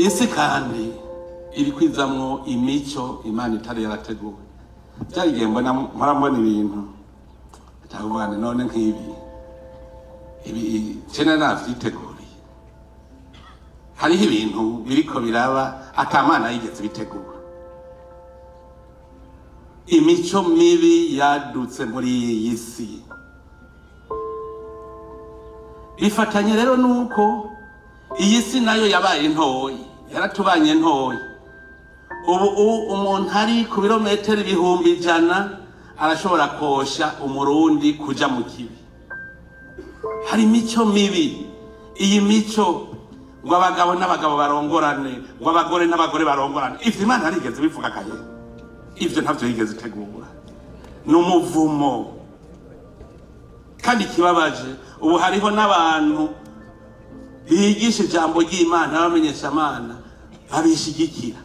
isi kandi iri kwizamwo imico Imana itari yarateguwe. Byagiye mbona ibintu cyangwa none nk'ibi cyane navyiteguriye. Hariho ibintu biriko biraba atamana yigeze bitegura. Imico mibi yadutse muri iyi si. Bifatanye rero nuko iyi si nayo yabaye ntoyi, yaratubanye ntoyi. Ubu umuntu hari ku birometero ibihumbi 100 arashobora kosha umurundi kuja mu kibi. Hari imico mibi. Iyi mico ngo abagabo n'abagabo barongorane, ngo abagore n'abagore barongorane. Ivyo Imana yarigeze bivuga kaye. Ivyo ntavyo yigeze itegura. N'umuvumo. Kandi kibabaje ubu hariho n'abantu bigisha ijambo ry'Imana bamenyesha Imana babishigikira.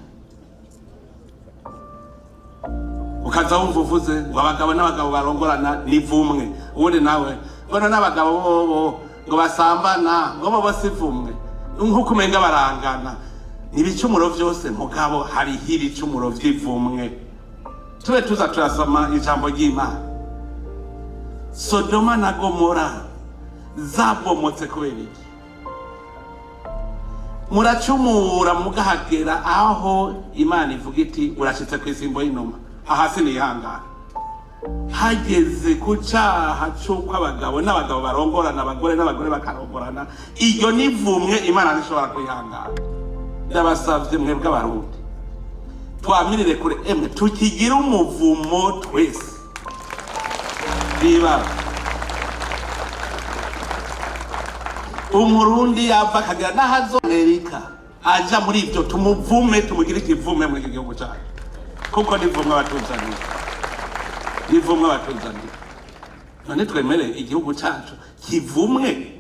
Ukaza wumva uvuze ngo abagabo n'abagabo barongorana ni Ivumwe. Ubundi nawe bona n'abagabo bobo ngo basambana ngo bo basivumwe. Nkuko umenga barangana. Nibicumuro vyose mugabo hari ibicumuro vy'Ivumwe. Tube tuza turasoma ijambo ry'Imana. Sodoma na Gomora zabomotse kubera iki? Muracumura mugahagera aho Imana ivuga iti urashitse kwisimbo y'inuma. Ahasi nihangana. Hageze ku cyaha cy'uko abagabo n'abagabo barongorana, abagore n'abagore bakarongorana. Iyo n'Ivumwe Imana ntishobora kwihangana. Ndabasavye mwebwe abarundi twamirire kure emwe tukigira umuvumo twese. Biba umurundi yava kagira nahazo Amerika aja muri ibyo tumuvume tumugira ikivume muri igihugu cyacu kuko n'Ivumwe batuzaniye. Ivumwe batuzaniye. None twemere igihugu cyacu kivumwe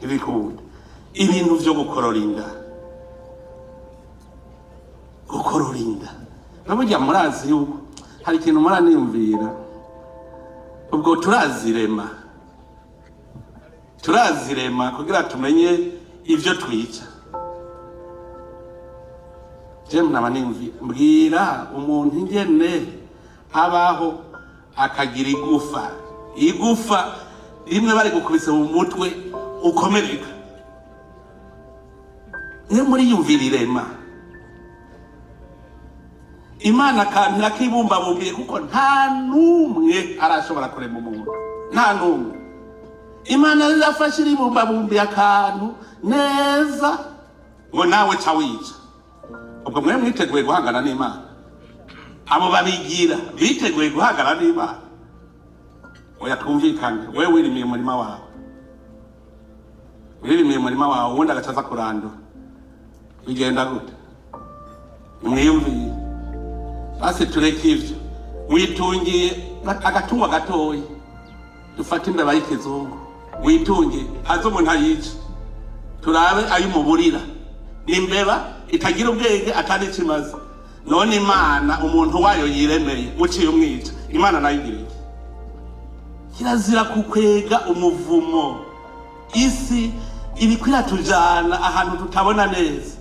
ibikundi ibintu byo gukororinda. Nabujya murazi yuko hari ikintu muraniyumvira. Ubwo turazirema kugira tumenye ivyo twica. Jem nabanimvi mbwira umuntu ingene abaho akagira igufa rimwe bari gukubise mu mutwe ukomereka. Ni muri yumvirirema Imana kandi nakibumba bumbiye kuko nta numwe arashobora kurema umuntu. Nta numwe. Imana yafashira ibumba bumbiye akantu neza ngo nawe cawica. Ubwo mwe mwiteguye guhangana n'Imana. Abo babigira biteguye guhangana n'Imana. Oya twumvikane wewe wirimiye umurima wawe. Wirimiye umurima wawe ubundi agacaza kurandura. Bigenda gute? Mwiyumviye. Basi tureke ivyo. Witungiye agatungwa gatoyi. Dufata imbeba y'ikizungu. Witungiye hazo umuntu ayica. Turabe ayo muburira. Imbeba itagira ubwenge atari kimaze. None Imana umuntu wayo yiremeye uciye umwica. Imana nayigira iki? Kirazira kukwega umuvumo. Isi iri kwiratujana ahantu tutabona neza.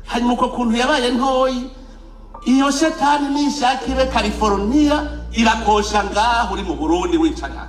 Hanyuma uko kuntu yabaye ntoyi. Iyo shetani nishakire California irakosha ngaho uri mu Burundi wicana.